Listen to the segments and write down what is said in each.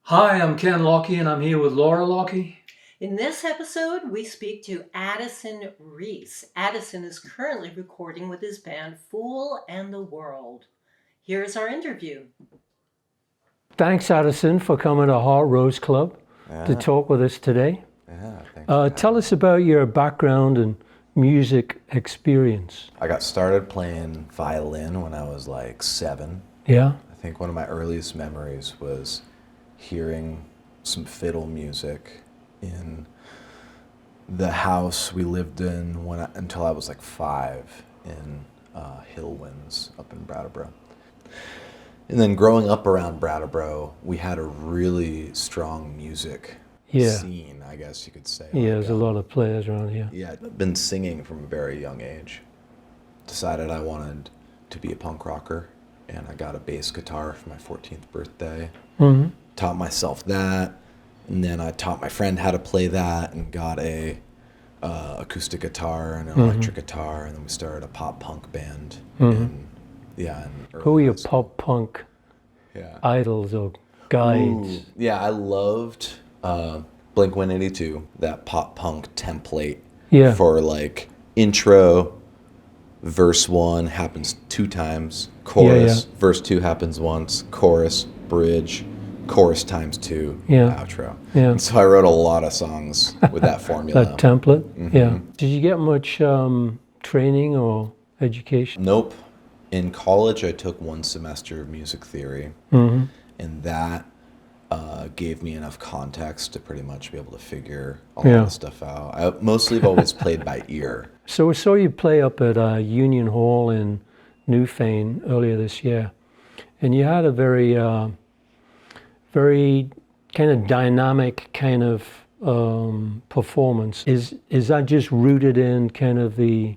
Hi, I'm Ken Lockie, and I'm here with Laura Lockie. In this episode, we speak to Addison Rhys. Addison is currently recording with his band Fool and the World. Here's our interview. Thanks, Addison, for coming to Heart Rose Club to talk with us today. Thanks. Tell us about your background and music experience. I got started playing violin when I was like 7. Yeah? I think one of my earliest memories was hearing some fiddle music in the house we lived in until I was like 5 in Hillwinds up in Brattleboro. And then growing up around Brattleboro, we had a really strong music scene, I guess you could say. Yeah, there's a lot of players around here. Yeah, I've been singing from a very young age. Decided I wanted to be a punk rocker, and I got a bass guitar for my 14th birthday. Mm-hmm. Taught myself that, and then I taught my friend how to play that, and got a acoustic guitar and an electric guitar, and then we started a pop punk band. Who are your pop punk idols or guides? I loved Blink-182, that pop punk template for like intro, verse 1 happens 2 times, chorus, verse 2 happens once, chorus, bridge, chorus times 2, outro. Yeah. And so I wrote a lot of songs with that formula. That template? Yeah. Did you get much training or education? Nope. In college, I took 1 semester of music theory, Mm-hmm. and that gave me enough context to pretty much be able to figure a lot of stuff out. I mostly have always played by ear. So we saw you play up at Union Hall in Newfane earlier this year, and you had a very kind of dynamic kind of performance. Is that just rooted in kind of the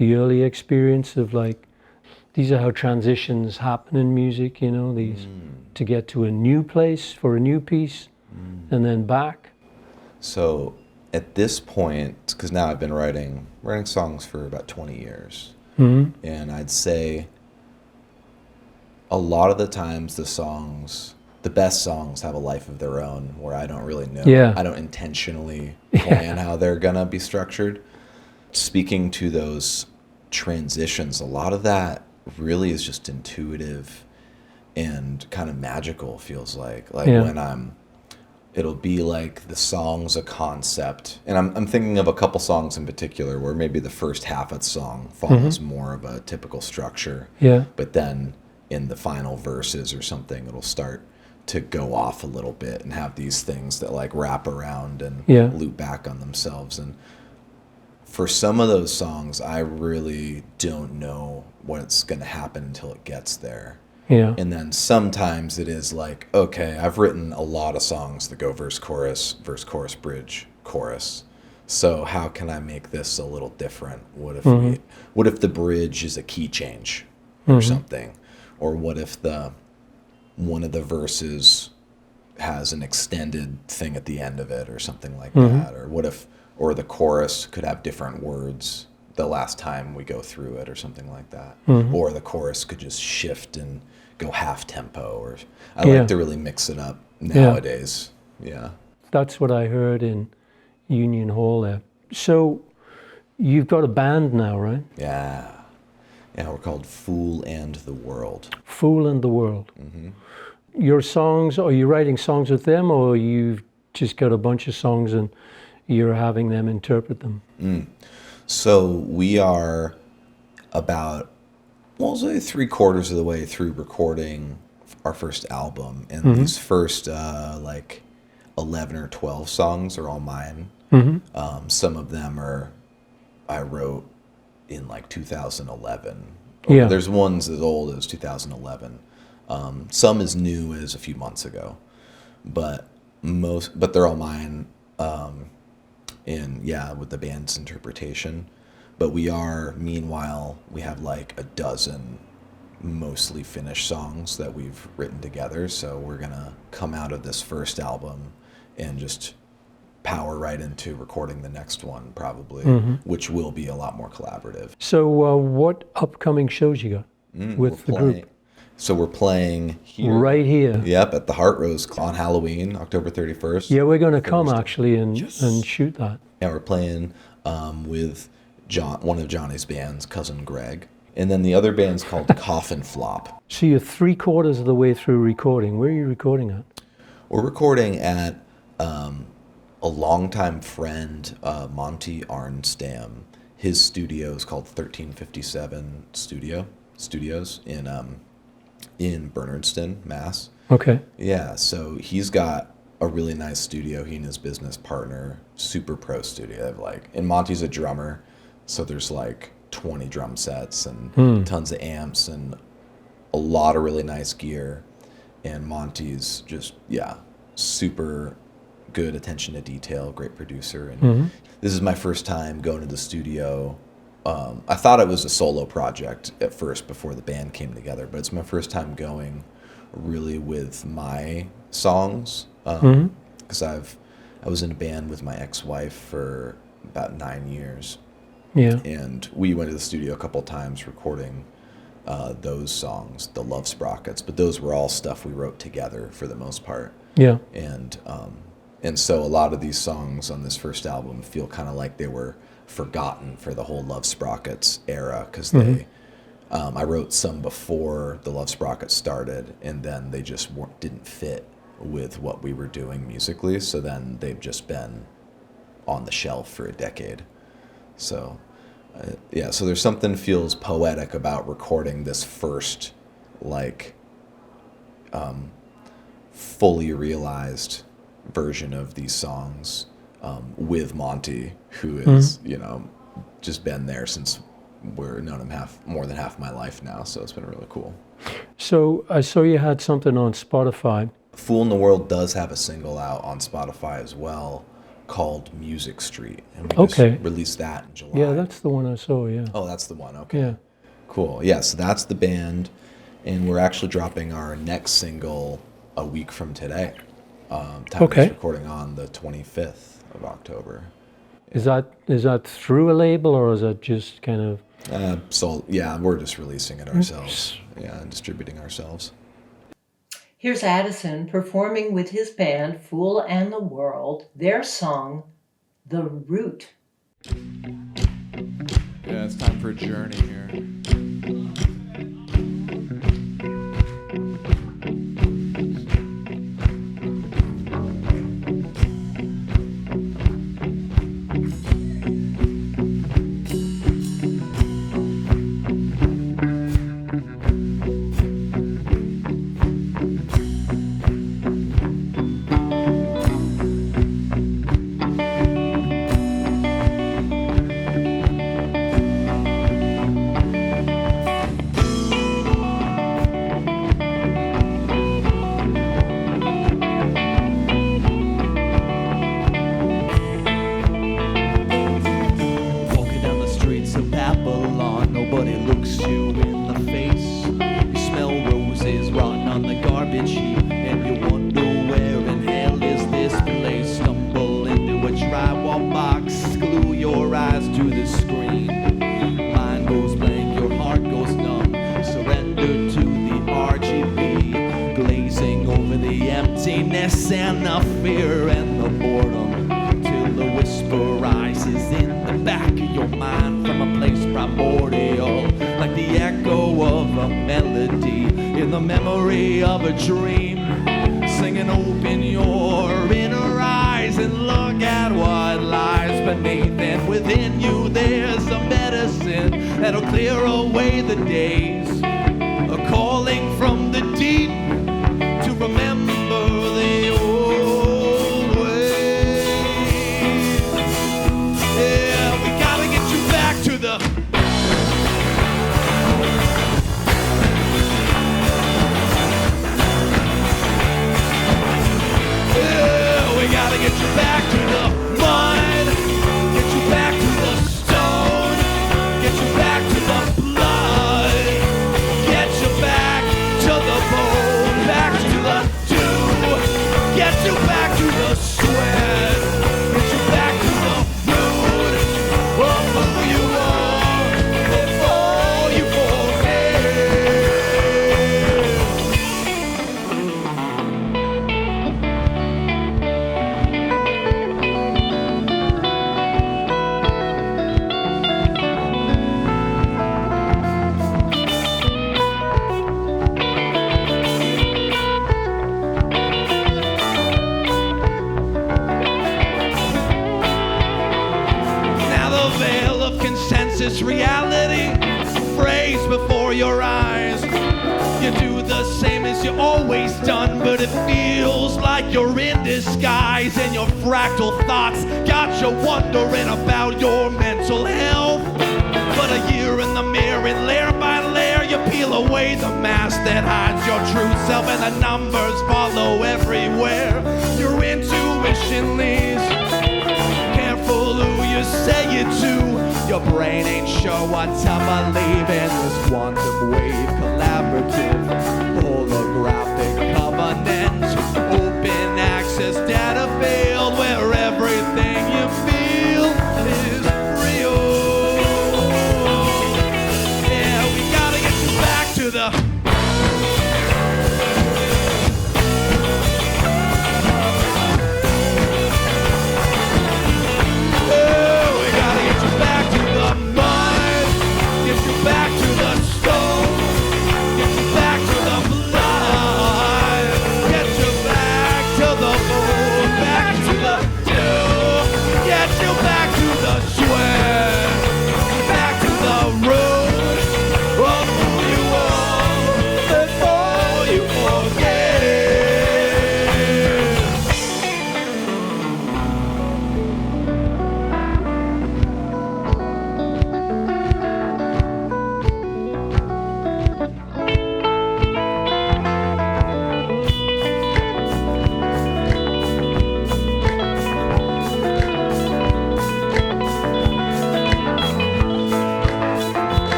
early experience of like, these are how transitions happen in music, you know, these to get to a new place for a new piece and then back? So at this point, because now I've been writing songs for about 20 years, and I'd say a lot of the times the best songs have a life of their own where I don't really know. I don't intentionally plan how they're gonna be structured. Speaking to those transitions, a lot of that really is just intuitive and kind of magical, feels like when it'll be like the song's a concept, and I'm thinking of a couple songs in particular where maybe the first half of the song follows more of a typical structure, but then in the final verses or something it'll start to go off a little bit and have these things that like wrap around and loop back on themselves. And for some of those songs, I really don't know what's going to happen until it gets there. And then sometimes it is like, okay, I've written a lot of songs that go verse, chorus, bridge, chorus. So how can I make this a little different? What if the bridge is a key change or something? Or what if one of the verses has an extended thing at the end of it or something like that? Or the chorus could have different words the last time we go through it or something like that. Or the chorus could just shift and go half tempo. Or I like to really mix it up nowadays. That's what I heard in Union Hall there. So you've got a band now, right? Yeah, we're called Fool and the World. Fool and the World. Your songs, are you writing songs with them, or you've just got a bunch of songs and you're having them interpret them? So we are about, say 3/4 of the way through recording our first album, and these first like 11 or 12 songs are all mine. Some of them I wrote in like 2011. There's ones as old as 2011. Some as new as a few months ago, but they're all mine. With the band's interpretation. But meanwhile, we have like a dozen mostly finished songs that we've written together. So we're gonna come out of this first album and just power right into recording the next one, probably, which will be a lot more collaborative. So what upcoming shows you got with the group? So we're playing here. Right here. Yep, at the Heart Rose on Halloween, October 31st. Yeah, we're going to come Thursday. actually and shoot that. And we're playing with one of Johnny's bands, Cousin Greg. And then the other band's called Coffin Flop. So you're 3/4 of the way through recording. Where are you recording at? We're recording at a longtime friend, Monty Arnstam. His studio is called 1357 Studios in Bernardston, Mass. Okay. Yeah, so he's got a really nice studio. He and his business partner, super pro studio. They have and Monty's a drummer, so there's 20 drum sets and tons of amps and a lot of really nice gear. And Monty's just, super good attention to detail, great producer. And this is my first time going to the studio. I thought it was a solo project at first before the band came together, but it's my first time going really with my songs. Because I was in a band with my ex-wife for about 9 years. Yeah. And we went to the studio a couple times recording those songs, the Love Sprockets, but those were all stuff we wrote together for the most part. Yeah. And so a lot of these songs on this first album feel kind of like they were forgotten for the whole Love Sprockets era, because I wrote some before the Love Sprockets started, and then they just didn't fit with what we were doing musically, so then they've just been on the shelf for a decade. So so there's something feels poetic about recording this first fully realized version of these songs with Monty, who is just been there since we're known him more than half my life now, so it's been really cool. So I saw you had something on Spotify. Fool in the World does have a single out on Spotify as well called Music Street, and we just released that in July. Yeah, that's the one I saw, yeah. Oh, that's the one. Okay. Yeah. Cool. Yeah, so that's the band, and we're actually dropping our next single a week from today. Time of this recording on the 25th of October. Is that through a label, or is that just kind of... we're just releasing it ourselves. Yeah, and distributing ourselves. Here's Addison performing with his band, Fool and the World, their song, The Root. Yeah, it's time for a journey here. And the fear and the boredom, till the whisper rises in the back of your mind from a place primordial, like the echo of a melody in the memory of a dream, singing open your inner eyes and look at what lies beneath, and within you there's a medicine that'll clear away the days, a calling from the deep to remember the old ways. Yeah, we gotta get you back to the yeah, we gotta get you back to the mud, get you back to the stone, get you back to the blood, get you back to the bone, back to the get you back to the sweat, get you back to the root of who you are before you forget. this reality phrase before your eyes. You do the same as you always done, but it feels like you're in disguise. And your fractal thoughts got you wondering about your mental health. But a year in the mirror, and layer by layer, you peel away the mask that hides your true self, and the numbers follow everywhere. Your intuition leads. Careful who you say it to. Your brain ain't sure what to believe in. This quantum wave, collaborative, holographic covenant, open access data field where everything you feel is real. Yeah, we gotta get you back to the back to the stone, get you back to the blood, get you back to the moon, back to the dew, get you back to the sweat, back to the root of who you are before you forget it.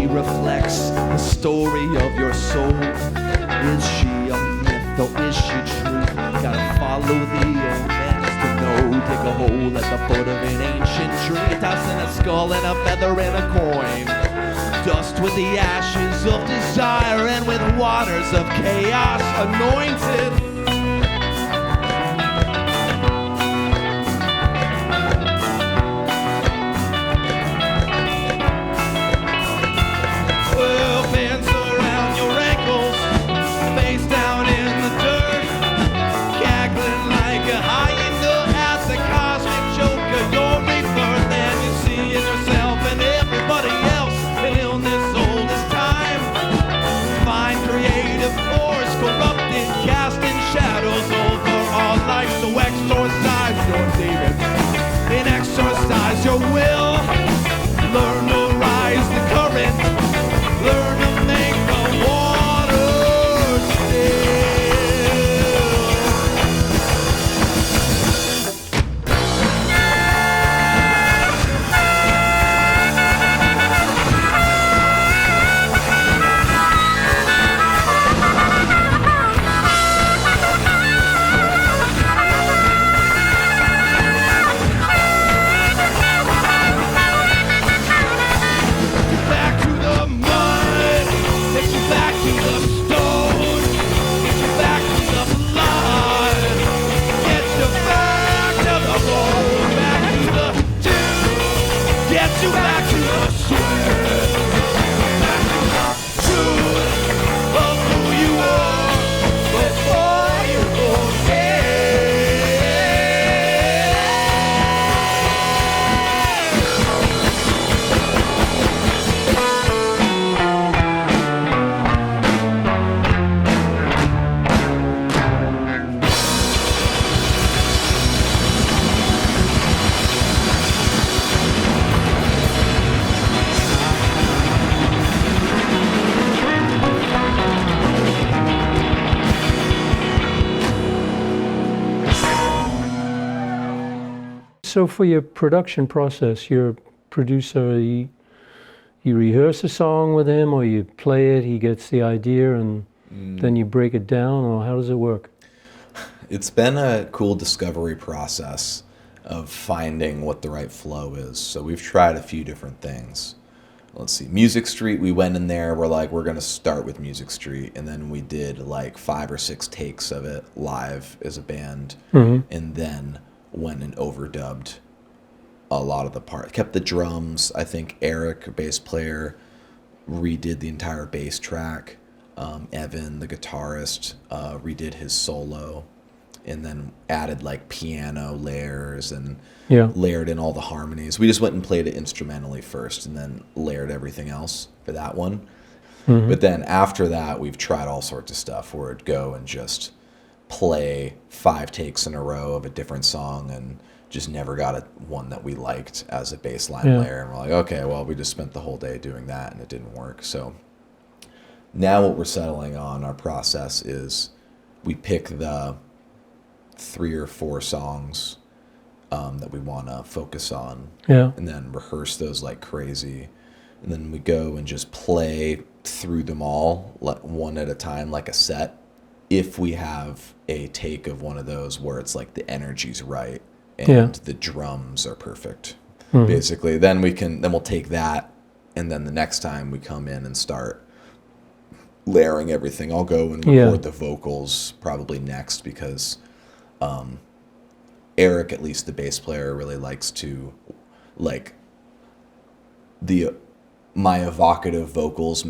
Reflects the story of your soul. Is she a myth or is she true? Gotta follow the old man's to know. Dig a hole at the foot of an ancient tree, tossing a skull and a feather and a coin. Dust with the ashes of desire and with waters of chaos anointed. Your will, learn to rise the current, learn to make the water still. You back to the sweat, back to the truth of who you are before you forget. So for your production process, you're a producer, you rehearse a song with him, or you play it, he gets the idea, and then you break it down, or how does it work? It's been a cool discovery process of finding what the right flow is. So we've tried a few different things. Let's see, Music Street, we went in there, we're like, we're going to start with Music Street, and then we did like 5 or 6 takes of it live as a band, and then went and overdubbed a lot of the parts. Kept the drums. I think Eric, a bass player, redid the entire bass track. Evan, the guitarist, redid his solo. and then added like piano layers and Yeah. layered in all the harmonies. We just went and played it instrumentally first and then layered everything else for that one. But then after that, we've tried all sorts of stuff where it'd go and just play 5 takes in a row of a different song and just never got one that we liked as a bass line layer. And we're like, okay, well, we just spent the whole day doing that and it didn't work. So now what we're settling on, our process is we pick the 3 or 4 songs that we want to focus on, and then rehearse those like crazy. And then we go and just play through them all one at a time, like a set. If we have a take of one of those where it's like the energy's right and the drums are perfect, basically, then we'll take that, and then the next time we come in and start layering everything, I'll go and record the vocals probably next, because Eric, at least the bass player, really likes to like my evocative vocals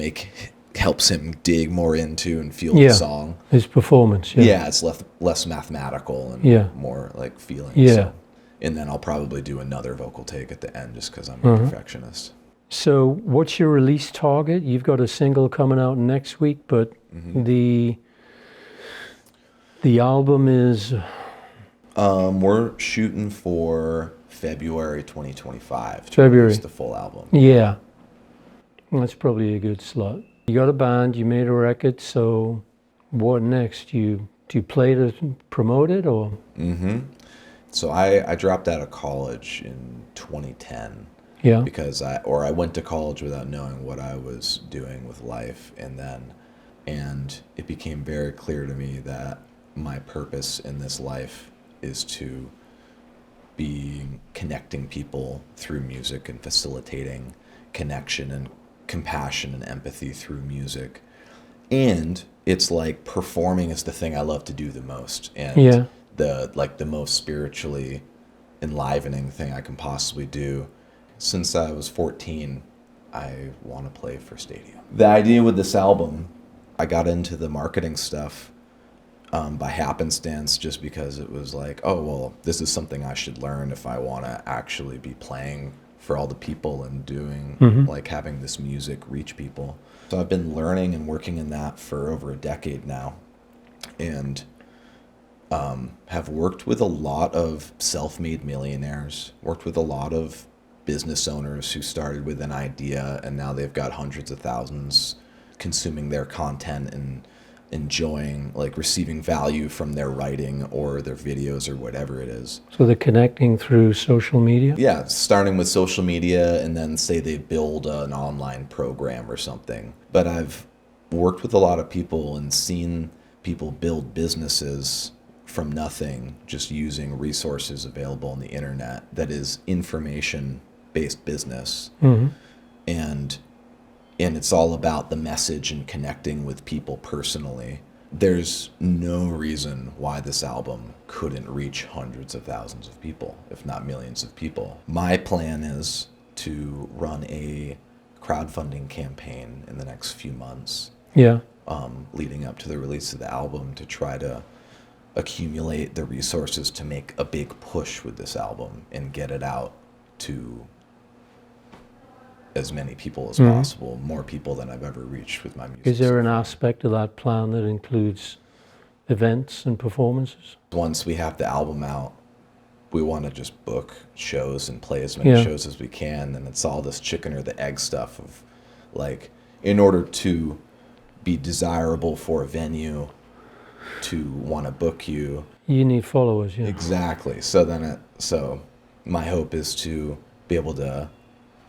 helps him dig more into and feel the song. His performance. Yeah, it's less mathematical and more like feeling. So, and then I'll probably do another vocal take at the end just because I'm a perfectionist. So what's your release target? You've got a single coming out next week, but the album is... we're shooting for February 2025 to February. release the full album. Yeah. Well, that's probably a good slot. You got a band, you made a record, so what next? Do you play to promote it, or? So I dropped out of college in 2010. Yeah. Because I went to college without knowing what I was doing with life, and it became very clear to me that my purpose in this life is to be connecting people through music and facilitating connection and compassion and empathy through music. And it's like performing is the thing I love to do the most, and the most spiritually enlivening thing I can possibly do. Since I was 14, I want to play for stadium. The idea with this album, I got into the marketing stuff by happenstance, just because it was like, oh, well, this is something I should learn if I want to actually be playing for all the people and doing, like having this music reach people. So I've been learning and working in that for over a decade now, and have worked with a lot of self-made millionaires, worked with a lot of business owners who started with an idea and now they've got hundreds of thousands consuming their content and enjoying, like, receiving value from their writing or their videos or whatever it is. So they're connecting through social media? Yeah, starting with social media, and then say they build an online program or something. But I've worked with a lot of people and seen people build businesses from nothing, just using resources available on the internet that is information-based business. And it's all about the message and connecting with people personally. There's no reason why this album couldn't reach hundreds of thousands of people, if not millions of people. My plan is to run a crowdfunding campaign in the next few months, leading up to the release of the album, to try to accumulate the resources to make a big push with this album and get it out to as many people as possible, more people than I've ever reached with my music. Is there an aspect of that plan that includes events and performances? Once we have the album out, we want to just book shows and play as many shows as we can, and it's all this chicken or the egg stuff of, like, in order to be desirable for a venue to want to book you, you need followers. Exactly. So my hope is to be able to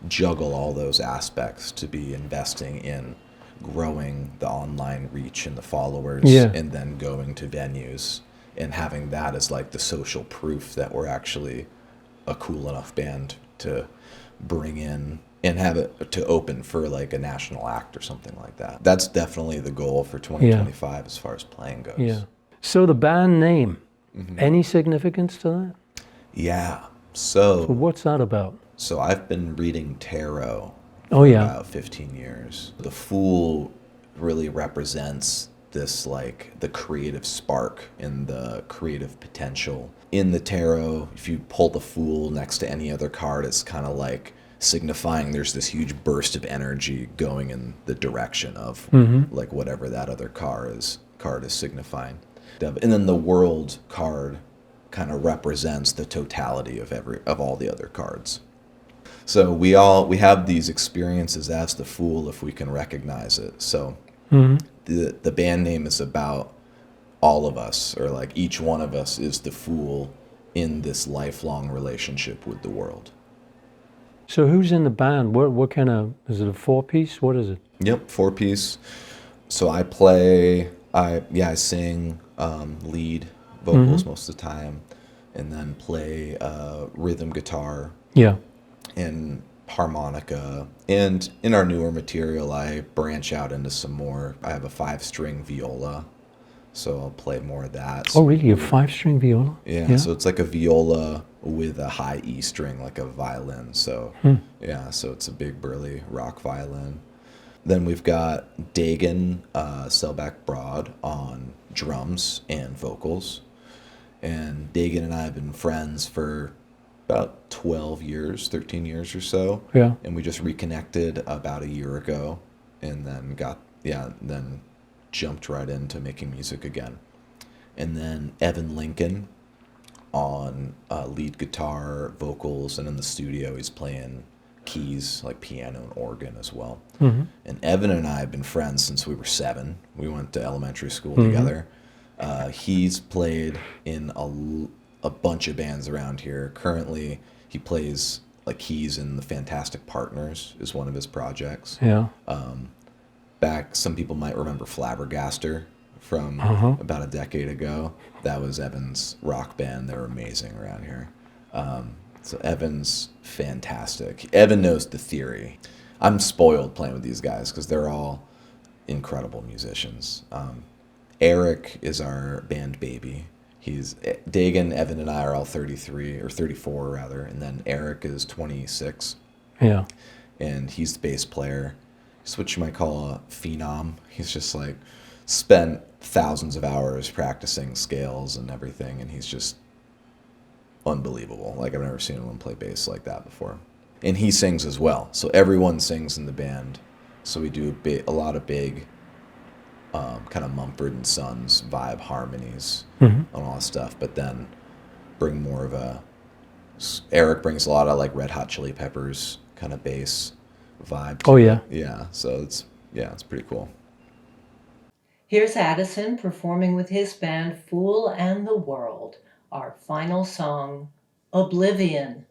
juggle all those aspects, to be investing in growing the online reach and the followers, and then going to venues and having that as like the social proof that we're actually a cool enough band to bring in and have it to open for like a national act or something like that. That's definitely the goal for 2025 as far as playing goes. So the band name, any significance to that? Yeah. So what's that about? So I've been reading tarot for about 15 years. The Fool really represents this like the creative spark and the creative potential. In the tarot, if you pull the Fool next to any other card, it's kind of like signifying there's this huge burst of energy going in the direction of like whatever that other card is signifying. And then the World card kind of represents the totality of all the other cards. So we have these experiences as the Fool if we can recognize it. So the band name is about all of us, or like each one of us is the Fool in this lifelong relationship with the world. So who's in the band? What kind of, is it a 4-piece? What is it? Yep, 4-piece. So I sing lead vocals most of the time, and then play rhythm guitar Yeah. and harmonica. And in our newer material, I branch out into some more. I have a 5-string viola, so I'll play more of that. Oh, really? A 5-string viola? Yeah, so it's like a viola with a high E string, like a violin. So yeah, so it's a big burly rock violin. Then we've got Dagan Selbach Broad on drums and vocals. And Dagan and I have been friends for about 13 years or so. Yeah. And we just reconnected about a year ago, and then then jumped right into making music again. And then Evan Lincoln on lead guitar, vocals, and in the studio he's playing keys, like piano and organ as well. And Evan and I have been friends since we were 7. We went to elementary school together. He's played in a bunch of bands around here. Currently, he plays like keys in the Fantastic Partners is one of his projects. Yeah. Back, some people might remember Flabbergaster from about a decade ago. That was Evan's rock band. They're amazing around here. So Evan's fantastic. Evan knows the theory. I'm spoiled playing with these guys because they're all incredible musicians. Eric is our band baby. He's Dagan, Evan, and I are all 33 or 34 rather, and then Eric is 26. Yeah. And he's the bass player. He's what you might call a phenom. He's just like spent thousands of hours practicing scales and everything, and he's just unbelievable. Like, I've never seen anyone play bass like that before. And he sings as well. So everyone sings in the band. So we do a lot of big kind of Mumford & Sons vibe harmonies on all that stuff, but then bring more of Eric brings a lot of like Red Hot Chili Peppers kind of bass vibe to it. Yeah, so it's pretty cool. Here's Addison performing with his band Fool and the World, our final song, Oblivion.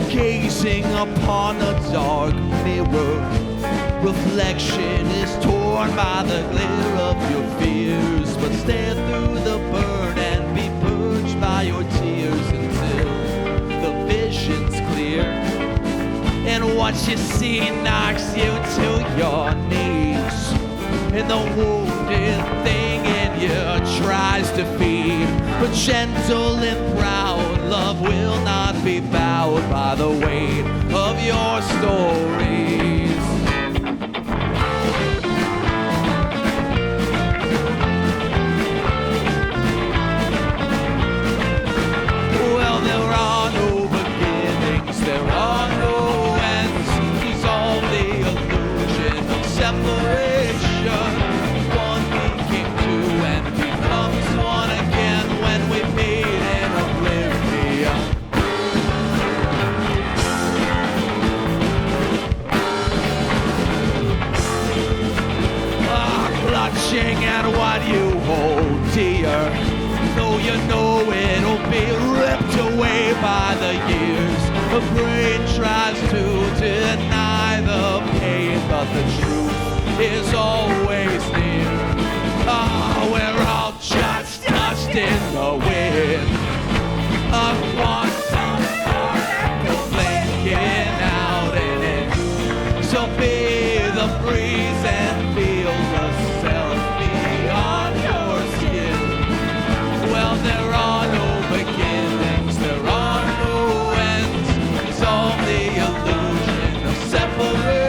Gazing upon a dark mirror, reflection is torn by the glare of your fears. But stare through the burn and be purged by your tears until the vision's clear. And what you see knocks you to your knees, and the wounded thing in you tries to feed. But gentle and proud love will not be bowed by the weight of your stories. Well, there are no beginnings, there are no ends. tries to deny the pain, but the truth is always near. Oh, we're all just dust in the wind. A quantum particle blinking out in it. So be the breeze and feel yourself beyond your skin. Well, there are no beginnings, there are no ends. It's all the illusion of separation.